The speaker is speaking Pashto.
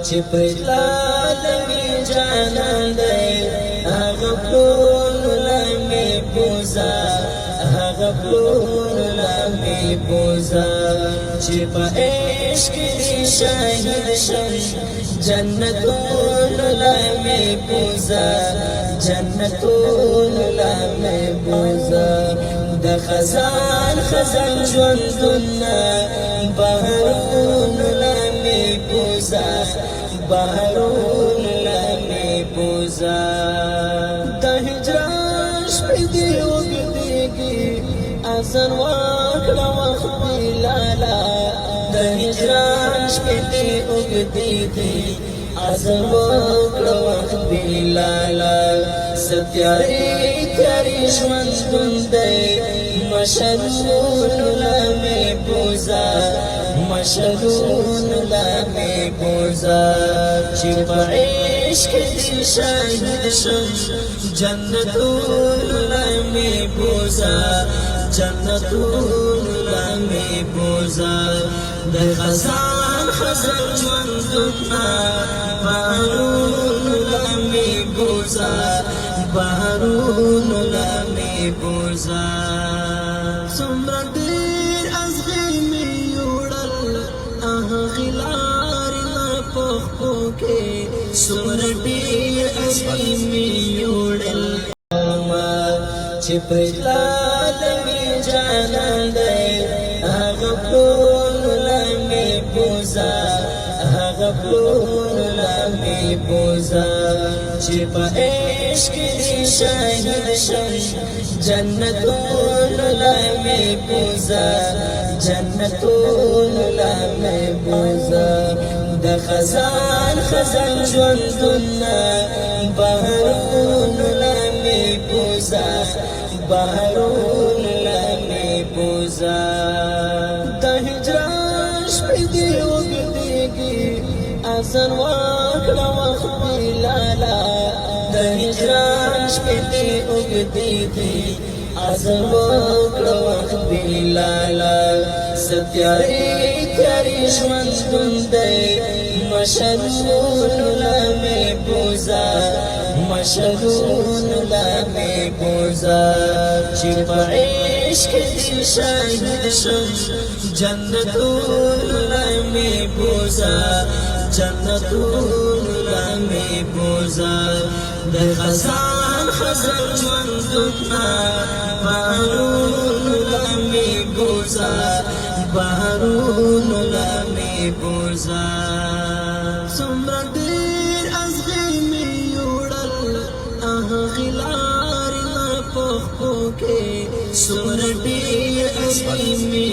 چې پرلال می جانان دی هغه پلون لمی بوزا هغه پلون لمی بوزا چې په عشق دی شاهد شم جنتون لمی بوزا جنتون لمی بوزا د خزان خزان ژوندونه بهرون لمی بوزا بهرون لمی بوزا د هجران شپې دې اوږدېږي اذان وکړه وخت بلالا د هجران شپې دې اوږدېږي اذان وکړه وخت بلالا ستیارې تیارې ژوندون دی مشلون لمی بوزا مشلون لمی بوزا چې په عشق دی شاهد شم جنتون لمی بوزا جنتون لمی بوزا د خزان خزان ژوندونه بهرون لمی بوزا بهرون لمی بوزا څومره ډېر ازغې مې یوړل هغې لارې نه په خپو کې څومره ډېر ازغې مې یوړل چې پرلال می جانان دی هغه پلون لمی بوزا هغه پلون لمی بوزا چې په عشق دی شاهد شم جنتون لمی بوزا جنتون لمی بوزا د خزان خزان ژوندونه بهرون لمی بوزا بهرون لمی بوزا د هجران شپې دې اوږدېږي اذان وکړه وخت بلالا د هجران شپې دې اوږدېږي اذان وکړه وخت بلالا ستیارې تیارې ژوندون دی مشلون لمی بوزا مشلون لمی بوزا چې په عشق دی شاهد شم جنتون لمی بوزا جنتون لمی بوزا د خزان خزان ژوندونه بهرون لمی بوزا بهرون لمی بوزا څومره ډېر ازغې مې یوړل هغې لارې نه په خپو کې څومره ډېر ازغې مې